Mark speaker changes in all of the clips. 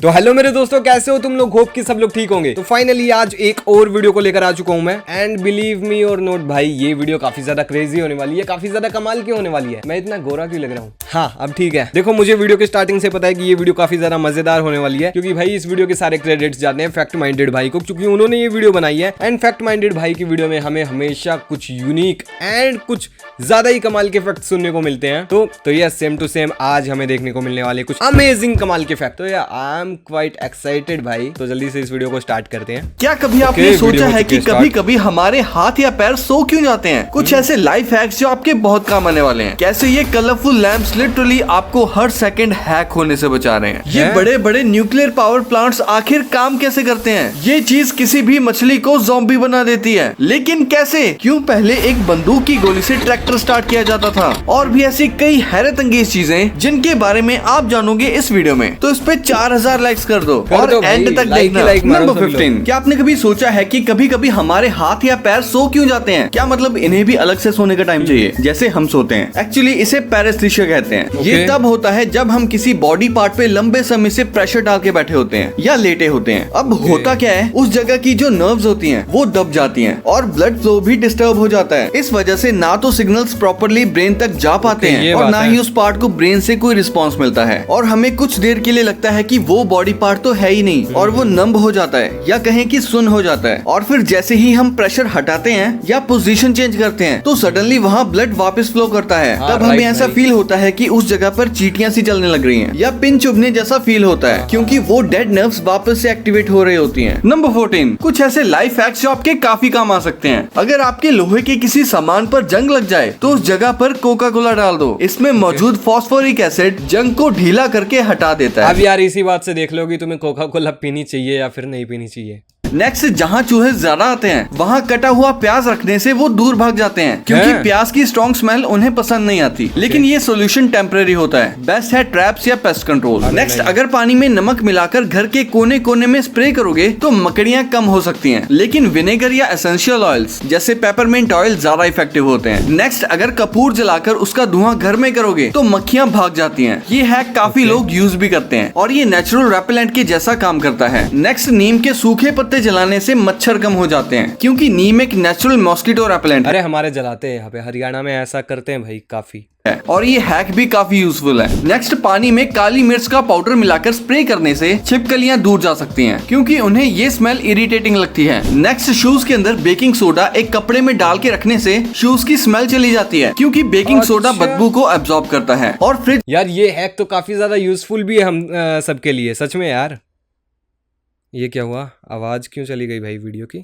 Speaker 1: तो हेलो मेरे दोस्तों, कैसे हो तुम लोग? होप कि सब लोग ठीक होंगे। तो फाइनली आज एक और वीडियो को लेकर आ चुका हूं मैं। एंड बिलीव मी और नोट भाई, ये वीडियो काफी ज्यादा क्रेजी होने वाली है, काफी ज्यादा कमाल की होने वाली है। मैं इतना गोरा क्यों लग रहा हूँ? हाँ अब ठीक है। देखो, मुझे वीडियो के स्टार्टिंग से पता है कि ये वीडियो काफी ज्यादा मजेदार होने वाली है, क्योंकि भाई इस वीडियो के सारे क्रेडिट्स जाते हैं फैक्ट माइंडेड भाई को, क्योंकि उन्होंने ये वीडियो बनाई है। एंड फैक्ट माइंडेड भाई की वीडियो में हमें हमेशा कुछ यूनिक एंड कुछ ज्यादा ही कमाल के फैक्ट सुनने को मिलते हैं। तो ये सेम टू सेम आज हमें देखने को मिलने वाले कुछ अमेजिंग कमाल के फैक्ट। तो यार आई एम क्वाइट एक्साइटेड भाई। तो जल्दी से इस वीडियो को स्टार्ट करते हैं।
Speaker 2: क्या कभी आपने सोचा है कि कभी कभी हमारे हाथ या पैर सो क्यों जाते हैं? कुछ ऐसे लाइफ हैक्स जो आपके बहुत काम आने वाले हैं। कैसे ये कलरफुल लैंप्स लिटरली आपको हर सेकंड हैक होने से बचा रहे हैं। ये बड़े बड़े न्यूक्लियर पावर प्लांट्स आखिर काम कैसे करते हैं? ये चीज किसी भी मछली को ज़ॉम्बी बना देती है, लेकिन कैसे? क्यों पहले एक बंदूक की गोली से ट्रैक्टर स्टार्ट किया जाता था? और भी ऐसी कई हैरत अंगेज चीजें जिनके बारे में आप जानोगे इस वीडियो में। तो इस पे 4000 लाइक्स कर दो और एंड तक देखना। नंबर 15, क्या आपने कभी सोचा है कि कभी कभी हमारे हाथ या पैर सो क्यों जाते हैं? क्या मतलब इन्हें भी अलग से सोने का टाइम चाहिए जैसे हम सोते हैं? एक्चुअली इसे पैरास्थीसिया कहते हैं। ये तब होता है जब हम किसी बॉडी पार्ट पे लंबे समय से प्रेशर डाल के बैठे होते हैं या लेटे होते हैं। अब होता क्या है, उस जगह की जो नर्व्स होती हैं वो दब जाती हैं और ब्लड फ्लो भी डिस्टर्ब हो जाता है। इस वजह से ना तो सिग्नल्स प्रॉपर्ली ब्रेन तक जा पाते हैं और ना ही उस पार्ट को ब्रेन से कोई रिस्पॉन्स मिलता है, और हमें कुछ देर के लिए लगता है कि वो बॉडी पार्ट तो है ही नहीं और वो नंब हो जाता है या कहें कि सुन्न हो जाता है। और फिर जैसे ही हम प्रेशर हटाते हैं या पोजीशन चेंज करते हैं तो सडनली वहाँ ब्लड वापस फ्लो करता है। तब हमें ऐसा फील होता है कि उस जगह पर चींटियां सी चलने लग रही हैं या पिन चुभने जैसा फील होता है, क्योंकि वो डेड नर्व्स वापस से एक्टिवेट हो रही होती हैं। नंबर 14, कुछ ऐसे लाइफ हैक्स जो आपके काफी काम आ सकते हैं। अगर आपके लोहे के किसी सामान पर जंग लग जाए तो उस जगह पर कोका कोला डाल दो। इसमें मौजूद फॉस्फोरिक एसिड जंग को ढीला करके हटा देता है।
Speaker 1: अब यार इसी बात से देख लो कि तुम्हें कोका कोला पीनी चाहिए या फिर नहीं पीनी चाहिए।
Speaker 2: नेक्स्ट, जहाँ चूहे ज्यादा आते हैं वहाँ कटा हुआ प्याज रखने से वो दूर भाग जाते हैं, क्योंकि प्याज की स्ट्रॉन्ग स्मेल उन्हें पसंद नहीं आती। लेकिन ये सोल्यूशन टेम्परेरी होता है। बेस्ट है ट्रैप्स या पेस्ट कंट्रोल। नेक्स्ट, अगर पानी में नमक मिलाकर घर के कोने कोने में स्प्रे करोगे तो मकड़ियाँ कम हो सकती हैं, लेकिन विनेगर या एसेंशियल ऑयल्स जैसे पेपरमिंट ऑयल ज्यादा इफेक्टिव होते हैं। नेक्स्ट, अगर कपूर जलाकर उसका धुआं घर में करोगे तो मक्खियाँ भाग जाती हैं। ये हैक काफी लोग यूज भी करते हैं और ये नेचुरल रेपेलेंट के जैसा काम करता है। नेक्स्ट, नीम के सूखे पत्ते जलाने से मच्छर कम हो जाते हैं, क्योंकि नीम एक नेचुरल मॉस्किटो रेपेलेंट है।
Speaker 1: अरे हमारे जलाते हैं यहाँ पे, हरियाणा में ऐसा करते हैं भाई काफी,
Speaker 2: और ये हैक भी काफी यूजफुल है। नेक्स्ट, पानी में काली मिर्च का पाउडर मिलाकर स्प्रे करने से छिपकलियां दूर जा सकती हैं, क्योंकि उन्हें ये स्मेल इरिटेटिंग लगती है। नेक्स्ट, शूज के अंदर बेकिंग सोडा एक कपड़े में डाल के रखने से शूज की स्मेल चली जाती है, क्योंकि बेकिंग सोडा बदबू को एब्जॉर्ब करता है। और फ्रिज,
Speaker 1: यार ये हैक तो काफी ज्यादा यूजफुल भी है हम सबके लिए, सच में यार। ये क्या हुआ? आवाज क्यों चली गई भाई वीडियो की?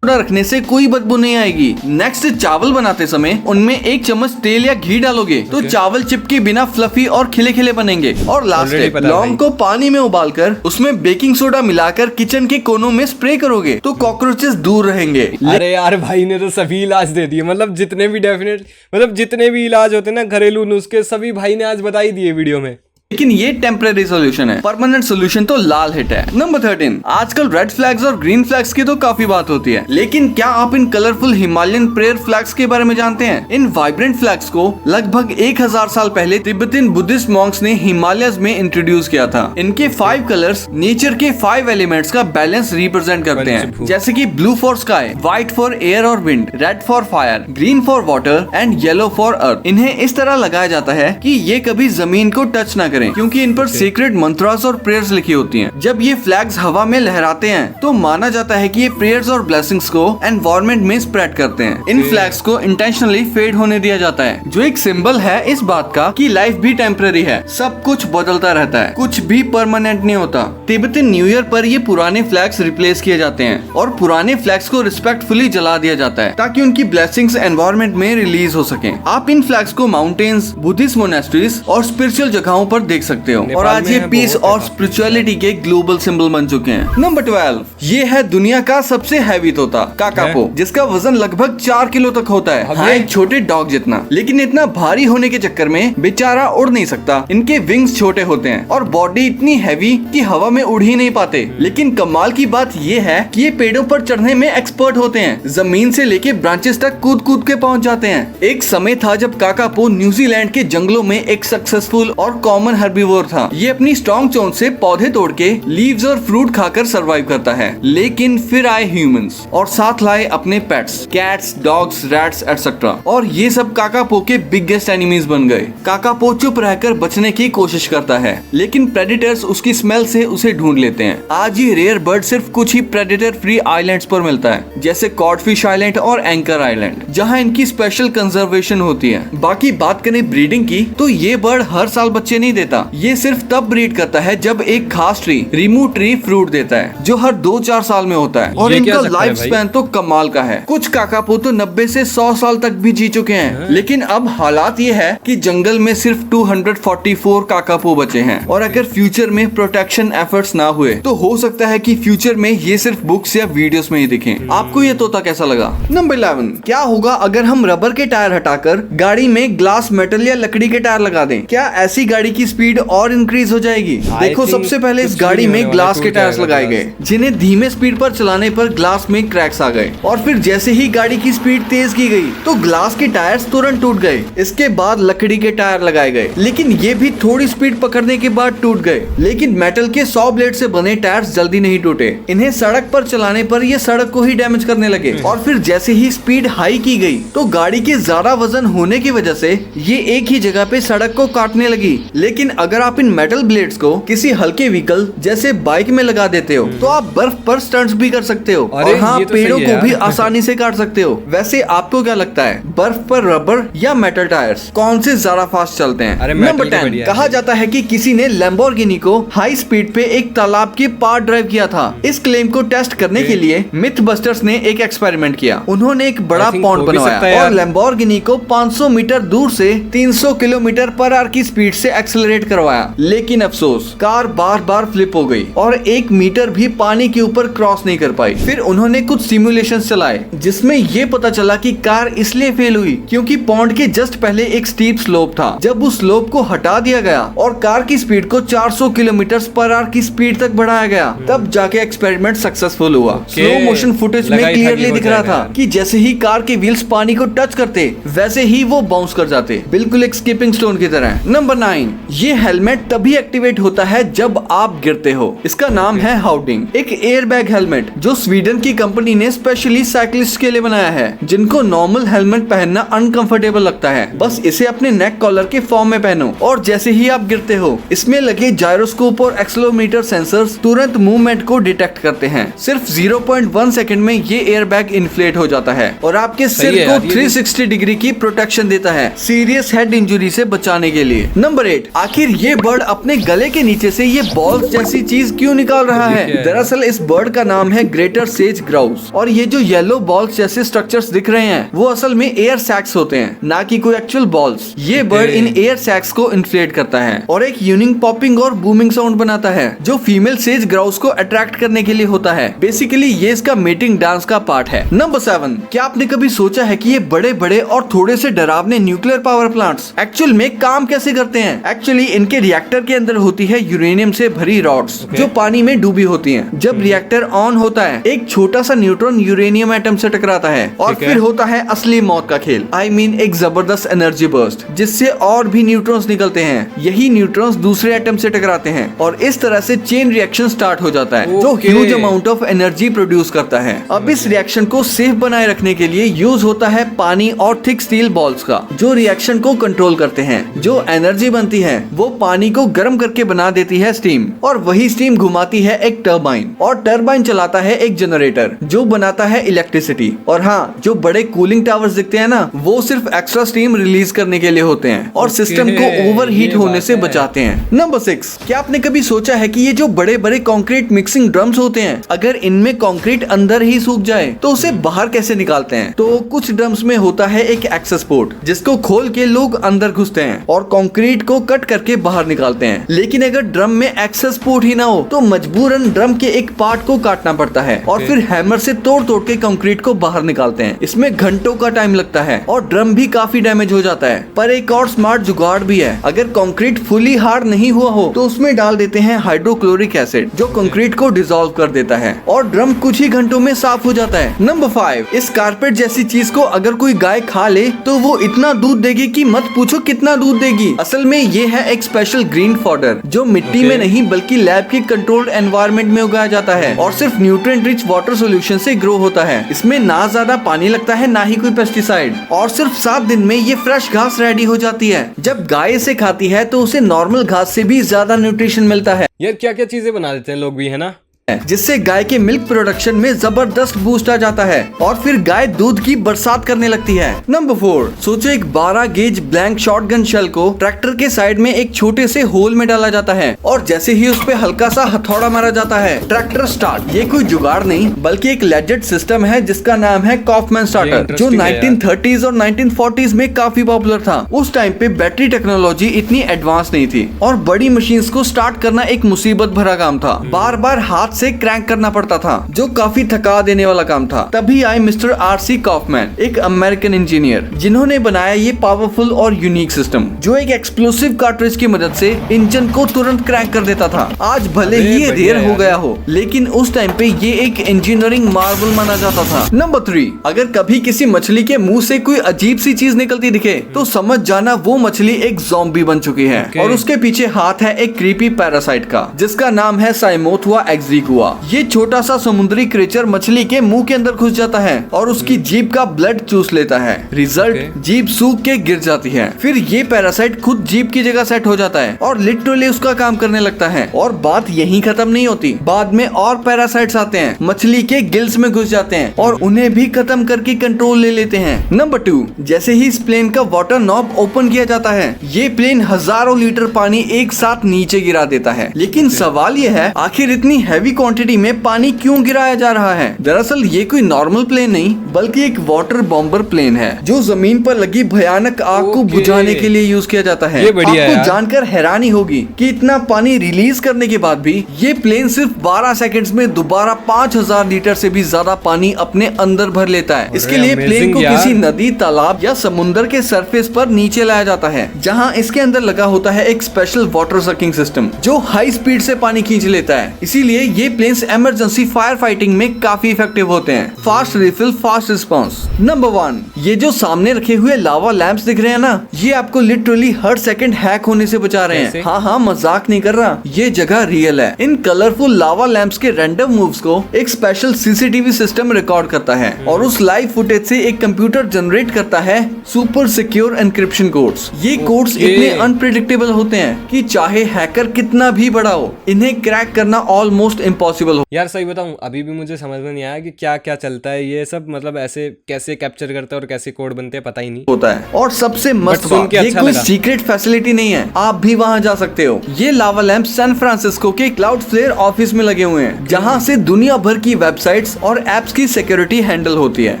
Speaker 2: रखने से कोई बदबू नहीं आएगी। नेक्स्ट, चावल बनाते समय उनमें 1 चम्मच तेल या घी डालोगे तो चावल चिपके बिना फ्लफी और खिले खिले बनेंगे। और लास्ट, लौंग को पानी में उबालकर उसमें बेकिंग सोडा मिलाकर किचन के कोनों में स्प्रे करोगे तो कॉकरोचेस दूर रहेंगे।
Speaker 1: अरे यार भाई ने तो सभी इलाज दे दिए, मतलब जितने भी इलाज होते हैं ना, घरेलू नुस्खे, सभी भाई ने आज बता ही दिए वीडियो में।
Speaker 2: लेकिन ये टेम्परेरी सोल्यूशन है, परमानेंट सोल्यूशन तो लाल हिट है। नंबर 13, आजकल रेड फ्लैग्स और ग्रीन फ्लैग्स की तो काफी बात होती है, लेकिन क्या आप इन कलरफुल हिमालयन प्रेयर फ्लैग्स के बारे में जानते हैं? इन वाइब्रेंट फ्लैग्स को लगभग 1000 साल पहले तिब्बतियन बुद्धिस्ट मॉन्क्स ने हिमालयस में इंट्रोड्यूस किया था। इनके 5 कलर्स नेचर के 5 एलिमेंट्स का बैलेंस रिप्रेजेंट करते हैं, जैसे कि blue for sky, white for air और wind, red for fire, green for water and yellow for earth. इन्हें इस तरह लगाया जाता है कि ये कभी जमीन को टच न करें, क्योंकि इन पर सीक्रेट मंत्रास और प्रेयर्स लिखी होती हैं। जब ये फ्लैग्स हवा में लहराते हैं तो माना जाता है कि ये प्रेयर्स और ब्लेसिंग्स को एनवायरनमेंट में स्प्रेड करते हैं। इन फ्लैग्स को इंटेंशनली फेड होने दिया जाता है, जो एक सिंबल है इस बात का कि लाइफ भी टेम्परेरी है, सब कुछ बदलता रहता है, कुछ भी परमानेंट नहीं होता। तिब्बतन न्यू ईयर पर ये पुराने फ्लैग्स रिप्लेस किए जाते हैं और पुराने फ्लैग्स को रिस्पेक्टफुली जला दिया जाता है, ताकि उनकी ब्लेसिंग्स एनवायरनमेंट में रिलीज हो सके। आप इन फ्लैग्स को माउंटेन्स, बुद्धिस्ट मोनेस्ट्रीज और स्पिरिचुअल जगहों पर देख सकते हो, और आज ये पीस और स्पिरिचुअलिटी के ग्लोबल सिंबल बन चुके हैं। नंबर 12, ये है दुनिया का सबसे हैवी तोता, काकापो, जिसका वजन लगभग 4 किलो तक होता है। हाँ, एक छोटे डॉग जितना, लेकिन इतना भारी होने के चक्कर में बेचारा उड़ नहीं सकता। इनके विंग्स छोटे होते हैं और बॉडी इतनी हैवी कि हवा में उड़ ही नहीं पाते। लेकिन कमाल की बात ये है कि ये पेड़ों पर चढ़ने में एक्सपर्ट होते हैं, जमीन से लेके ब्रांचेस तक कूद कूद के पहुंच जाते हैं। एक समय था जब काकापो न्यूजीलैंड के जंगलों में एक सक्सेसफुल और कॉमन हर्बीवोर था। ये अपनी स्ट्रॉन्ग चोंच से पौधे तोड़ के लीव्स और फ्रूट खाकर सरवाइव करता है। लेकिन फिर आए ह्यूमंस और साथ लाए अपने pets, cats, dogs, rats etcetera, और ये सब काकापो के बिगेस्ट एनिमीज बन गए। काकापो चुप रहकर बचने की कोशिश करता है, लेकिन प्रेडेटर्स उसकी स्मेल से उसे ढूंढ लेते हैं। आज ये रेयर बर्ड सिर्फ कुछ ही प्रेडेटर फ्री आइलैंड्स पर मिलता है, जैसे कॉडफिश आइलैंड और एंकर आइलैंड, जहाँ इनकी स्पेशल कंजर्वेशन होती है। बाकी बात करें ब्रीडिंग की, तो ये बर्ड हर साल बच्चे नहीं देता। ये सिर्फ तब ब्रीड करता है जब एक खास ट्री, रिमू ट्री, फ्रूट देता है, जो हर 2-4 साल में होता है। और इनका लाइफ स्पैन तो कमाल का है। कुछ काकापो तो 90 से 100 साल तक भी जी चुके हैं। लेकिन अब हालात ये है कि जंगल में सिर्फ 244 काकापो बचे हैं, और अगर फ्यूचर में प्रोटेक्शन एफर्ट्स ना हुए तो हो सकता है कि फ्यूचर में ये सिर्फ बुक्स या वीडियोस में ही दिखें। आपको ये तोता कैसा लगा? नंबर 11, क्या होगा अगर हम रबर के टायर हटाकर गाड़ी में ग्लास, मेटल या लकड़ी के टायर लगा दें? क्या ऐसी गाड़ी की स्पीड और इंक्रीज हो जाएगी? देखो, सबसे पहले इस गाड़ी में ग्लास के टायर्स लगाए गए, जिन्हें धीमे स्पीड पर चलाने पर ग्लास में क्रैक्स आ गए, और फिर जैसे ही गाड़ी की स्पीड तेज की गई तो ग्लास के टायर्स तुरंत टूट गए। इसके बाद लकड़ी के टायर लगाए गए, लेकिन ये भी थोड़ी स्पीड पकड़ने के बाद टूट गए। लेकिन मेटल के 100 ब्लेड से बने टायर्स जल्दी नहीं टूटे। इन्हें सड़क पर चलाने पर ये सड़क को ही डैमेज करने लगे, और फिर जैसे ही स्पीड हाई की गई तो गाड़ी के ज्यादा वजन होने की वजह से ये एक ही जगह पे सड़क को काटने लगी। लेकिन अगर आप इन मेटल ब्लेड्स को किसी हल्के व्हीकल जैसे बाइक में लगा देते हो तो आप बर्फ पर स्टंट्स भी कर सकते हो, और हाँ, पेड़ों को भी आसानी से काट सकते हो। वैसे आपको क्या लगता है, बर्फ पर रबर या मेटल टायर्स, कौन से ज्यादा फास्ट चलते हैं? नंबर 10, कहा जाता है कि किसी ने लैम्बोर्गिनी को हाई स्पीड पे एक तालाब के पार ड्राइव किया था। इस क्लेम को टेस्ट करने के लिए मिथबस्टर्स ने एक एक्सपेरिमेंट किया। उन्होंने एक बड़ा पॉन्ड बनवाया और लैम्बोर्गिनी को 500 मीटर दूर से 300 किलोमीटर पर आवर की स्पीड से एक्सेलरेट करवाया। लेकिन अफसोस, कार बार बार फ्लिप हो गई और 1 मीटर भी पानी के ऊपर क्रॉस नहीं कर पाई। फिर उन्होंने कुछ सिमुलेशंस चलाए, जिसमें ये पता चला कि कार इसलिए फेल हुई क्योंकि पॉन्ड के जस्ट पहले एक स्टीप स्लोप था। जब उस स्लोप को हटा दिया गया और कार की स्पीड को 400 किलोमीटर पर आवर की स्पीड तक बढ़ाया गया, तब जाके एक्सपेरिमेंट सक्सेसफुल हुआ। स्लो मोशन फुटेज में क्लियरली दिख रहा था कि जैसे ही कार के व्हील्स पानी को टच करते, वैसे ही वो बाउंस कर जाते, बिल्कुल एक स्किपिंग स्टोन की तरह। नंबर 9, ये हेलमेट तभी एक्टिवेट होता है जब आप गिरते हो। इसका नाम है हाउडिंग, एक एयर बैग हेलमेट जो स्वीडन की कंपनी ने स्पेशली साइक्लिस्ट के लिए बनाया है, जिनको नॉर्मल हेलमेट पहनना अनकंफर्टेबल लगता है। बस इसे अपने नेक कॉलर के फॉर्म में पहनो, और जैसे ही आप गिरते हो, इसमें लगे जायरोस्कोप और एक्सेलेरोमीटर सेंसर्स तुरंत मूवमेंट को डिटेक्ट करते हैं। सिर्फ 0.1 सेकंड में ये एयर बैग इन्फ्लेट हो जाता है और आपके सिर को 360 डिग्री की प्रोटेक्शन देता है, सीरियस हेड इंजरी से बचाने के लिए। नंबर 8, आखिर ये बर्ड अपने गले के नीचे से ये बॉल्स जैसी चीज क्यों निकाल रहा है? दरअसल इस बर्ड का नाम है ग्रेटर सेज ग्राउस, और ये जो येलो बॉल्स जैसे स्ट्रक्चर्स दिख रहे हैं वो असल में एयर सैक्स होते हैं, ना कि कोई एक्चुअल बॉल्स। ये बर्ड इन एयर सैक्स को इन्फ्लेट करता है और एक यूनिक पॉपिंग और बूमिंग साउंड बनाता है, जो फीमेल सेज ग्राउस को अट्रैक्ट करने के लिए होता है। बेसिकली ये इसका मेटिंग डांस का पार्ट है। नंबर 7, क्या आपने कभी सोचा है कि ये बड़े बड़े और थोड़े से डरावने न्यूक्लियर पावर प्लांट्स एक्चुअल में काम कैसे करते हैं? एक्चुअली इनके रिएक्टर के अंदर होती है यूरेनियम से भरी रॉड्स, जो पानी में डूबी होती हैं। जब रिएक्टर ऑन होता है, एक छोटा सा न्यूट्रॉन यूरेनियम एटम से टकराता है और फिर होता है असली मौत का खेल। I mean, एक जबरदस्त एनर्जी बर्स्ट, जिससे और भी न्यूट्रॉन्स निकलते हैं। यही न्यूट्रॉन्स दूसरे एटम से टकराते हैं और इस तरह से चेन रिएक्शन स्टार्ट हो जाता है, जो huge amount of energy produce करता है। अब इस रिएक्शन को सेफ बनाए रखने के लिए यूज होता है पानी और थिक स्टील बॉल्स का, जो रिएक्शन को कंट्रोल करते हैं। जो एनर्जी बनती है वो पानी को गर्म करके बना देती है स्टीम, और वही स्टीम घुमाती है एक टरबाइन, और टरबाइन चलाता है एक जनरेटर जो बनाता है इलेक्ट्रिसिटी। और हाँ, जो बड़े कूलिंग टावर्स दिखते हैं ना, वो सिर्फ एक्स्ट्रा स्टीम रिलीज करने के लिए होते हैं और सिस्टम को ओवरहीट होने से बचाते हैं। नंबर 6, क्या आपने कभी सोचा है कि ये जो बड़े बड़े कंक्रीट मिक्सिंग ड्रम्स होते हैं, अगर इनमें कंक्रीट अंदर ही सूख जाए तो उसे बाहर कैसे निकालते हैं? तो कुछ ड्रम्स में होता है एक एक्सेस पोर्ट, जिसको खोल के लोग अंदर घुसते हैं और कंक्रीट को कट करके बाहर निकालते हैं। लेकिन अगर ड्रम में एक्सेस पोर्ट ही ना हो तो मजबूरन ड्रम के एक पार्ट को काटना पड़ता है और फिर हैमर से तोड़ तोड़ के कंक्रीट को बाहर निकालते हैं। इसमें घंटों का टाइम लगता है और ड्रम भी काफी डैमेज हो जाता है। पर एक और स्मार्ट जुगाड़ भी है, अगर कंक्रीट फुली हार्ड नहीं हुआ हो तो उसमें डाल देते हैं हाइड्रोक्लोरिक एसिड, जो कंक्रीट को डिसॉल्व कर देता है और ड्रम कुछ ही घंटों में साफ हो जाता है। नंबर 5, इस कारपेट जैसी चीज को अगर कोई गाय खा ले तो वो इतना दूध देगी कि मत पूछो कितना दूध देगी। असल में ये है है एक स्पेशल ग्रीन फॉडर जो मिट्टी में नहीं बल्कि लैब के कंट्रोल्ड एनवायरनमेंट में उगाया जाता है और सिर्फ न्यूट्रिएंट रिच वाटर सॉल्यूशन से ग्रो होता है। इसमें ना ज्यादा पानी लगता है ना ही कोई पेस्टिसाइड और सिर्फ 7 दिन में ये फ्रेश घास रेडी हो जाती है। जब गाय इसे खाती है तो उसे नॉर्मल घास से भी ज्यादा न्यूट्रिशन मिलता है।
Speaker 1: यार क्या क्या चीजें बना देते हैं लोग भी, है ना,
Speaker 2: जिससे गाय के मिल्क प्रोडक्शन में जबरदस्त बूस्ट आ जाता है और फिर गाय दूध की बरसात करने लगती है। नंबर 4, सोचो एक 12 गेज ब्लैंक शॉटगन शेल को ट्रैक्टर के साइड में एक छोटे से होल में डाला जाता है और जैसे ही उस पे हल्का सा हथौड़ा मारा जाता है ट्रैक्टर स्टार्ट। ये कोई जुगाड़ नहीं बल्कि एक लेजेंड सिस्टम है जिसका नाम है कॉफमैन स्टार्टर, जो 1930s और 1940s में काफी पॉपुलर था। उस टाइम पे बैटरी टेक्नोलॉजी इतनी एडवांस नहीं थी और बड़ी मशीन्स को स्टार्ट करना एक मुसीबत भरा काम था। बार बार हाथ से क्रैंक करना पड़ता था जो काफी थका देने वाला काम था। तभी आए मिस्टर आर.सी. कॉफमैन, एक अमेरिकन इंजीनियर, जिन्होंने बनाया ये पावरफुल और यूनिक सिस्टम जो एक एक्सप्लोसिव कार्ट्रिज की मदद से इंजन को तुरंत क्रैंक कर देता था। आज भले ही ये देर हो गया हो लेकिन उस टाइम पे ये एक इंजीनियरिंग मार्वल माना जाता था। नंबर 3, अगर कभी किसी मछली के मुंह से कोई अजीब सी चीज निकलती दिखे तो समझ जाना वो मछली एक ज़ॉम्बी बन चुकी है और उसके पीछे हाथ है एक क्रीपी पैरासाइट का जिसका नाम है साइमोथुआ एक्जिकुआ। ये छोटा सा समुद्री क्रीचर मछली के मुंह के अंदर घुस जाता है और उसकी जीभ का ब्लड चूस लेता है। रिजल्ट, जीभ सूख के गिर जाती है। फिर ये पैरासाइट खुद जीभ की जगह सेट हो जाता है और लिटरली उसका काम करने लगता है। और बात यहीं खत्म नहीं होती, बाद में और पैरासाइट्स आते हैं, मछली के गिल्स में घुस जाते हैं और उन्हें भी खत्म करके कंट्रोल ले लेते हैं। नंबर 2, जैसे ही इस प्लेन का वाटर नॉब ओपन किया जाता है ये प्लेन हजारों लीटर पानी एक साथ नीचे गिरा देता है। लेकिन सवाल ये है आखिर इतनी हैवी क्वांटिटी में पानी क्यों गिराया जा रहा है? दरअसल ये कोई नॉर्मल प्लेन नहीं बल्कि एक वाटर बॉम्बर प्लेन है जो जमीन पर लगी भयानक आग को बुझाने के लिए यूज किया जाता है। आपको जानकर हैरानी होगी कि इतना पानी रिलीज करने के बाद भी ये प्लेन सिर्फ 12 सेकंड्स में दोबारा 5000 लीटर से भी ज्यादा पानी अपने अंदर भर लेता है। इसके लिए प्लेन को किसी नदी, तालाब या समुद्र के सरफेस पर नीचे लाया जाता है जहाँ इसके अंदर लगा होता है एक स्पेशल वाटर सकिंग सिस्टम जो हाई स्पीड से पानी खींच लेता है। इसीलिए ये प्लेन्स इमरजेंसी फायर फाइटिंग में काफी इफेक्टिव होते हैं। Fast refill, fast response. Number 1, ये जो सामने रखे हुए लावा लैंप्स दिख रहे हैं ना, ये आपको लिटरली हर सेकंड हैक होने से बचा रहे हैं। हाँ, मजाक नहीं कर रहा, ये जगह रियल है। इन कलरफुल लावा लैंप्स के रैंडम मूव्स को एक स्पेशल सीसीटीवी सिस्टम रिकॉर्ड करता है और उस लाइव फुटेज से एक कंप्यूटर जनरेट करता है सुपर सिक्योर एन्क्रिप्शन कोड्स। ये कोड्स इतने अनप्रेडिक्टेबल होते हैं कि चाहे हैकर कितना भी बड़ा हो, इन्हें क्रैक करना ऑलमोस्ट इम्पॉसिबल हो।
Speaker 1: यार सही बताऊं, अभी भी मुझे समझ में नहीं आया कि क्या क्या चलता है ये सब, मतलब ऐसे कैसे कैप्चर करते हैं और कैसे कोड बनते हैं, पता ही नहीं
Speaker 2: होता है। और सबसे मस्त बात, ये कोई सीक्रेट फैसिलिटी नहीं है, आप भी वहाँ जा सकते हो। ये लावा लैंप सैन फ्रांसिस्को के क्लाउडफ्लेयर ऑफिस में लगे हुए हैं जहाँ से दुनिया भर की वेबसाइट्स और एप्स की सिक्योरिटी हैंडल होती है।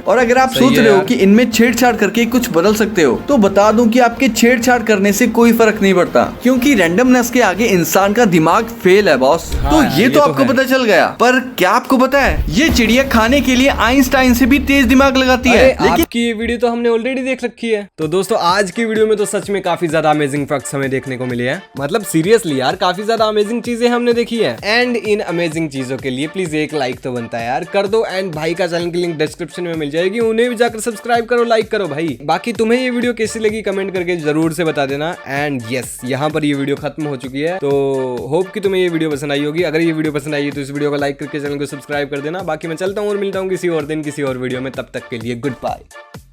Speaker 2: और अगर आप सोच रहे हो कि इनमें छेड़छाड़ करके कुछ बदल सकते हो तो बता दूं कि आपके छेड़छाड़ करने से कोई फर्क नहीं पड़ता क्योंकि रैंडमनेस के आगे इंसान का दिमाग फेल है बॉस। तो ये तो आपको पता चल गया, पर क्या आपको पता है ये चिड़िया खाने के लिए आइंस्टाइन से भी तेज दिमाग लगाती है।
Speaker 1: लेकिन आपकी ये वीडियो तो हमने ऑलरेडी देख रखी है। तो दोस्तों आज की वीडियो में तो सच में काफी ज्यादा अमेजिंग फैक्ट्स हमें देखने को मिले हैं। मतलब सीरियसली यार काफी ज्यादा अमेजिंग चीजें हमने देखी है एंड इन अमेजिंग चीजों के लिए प्लीज एक लाइक तो बनता है यार, कर दो। एंड भाई का चैनल की लिंक डिस्क्रिप्शन में मिल जाएगी, उन्हें भी जाकर सब्सक्राइब करो, लाइक करो भाई। बाकी तुम्हें ये वीडियो कैसी लगी कमेंट करके जरूर से बता देना। एंड यस, यहाँ पर ये वीडियो खत्म हो चुकी है। तो होप कि तुम्हें ये वीडियो पसंद आई होगी। अगर ये वीडियो पसंद आई है तो इस वीडियो को लाइक करके चैनल को सब्सक्राइब कर देना। बाकी मैं चलता हूँ और मिलता हूँ किसी और दिन किसी और वीडियो में, तब तक के लिए गुड बाय।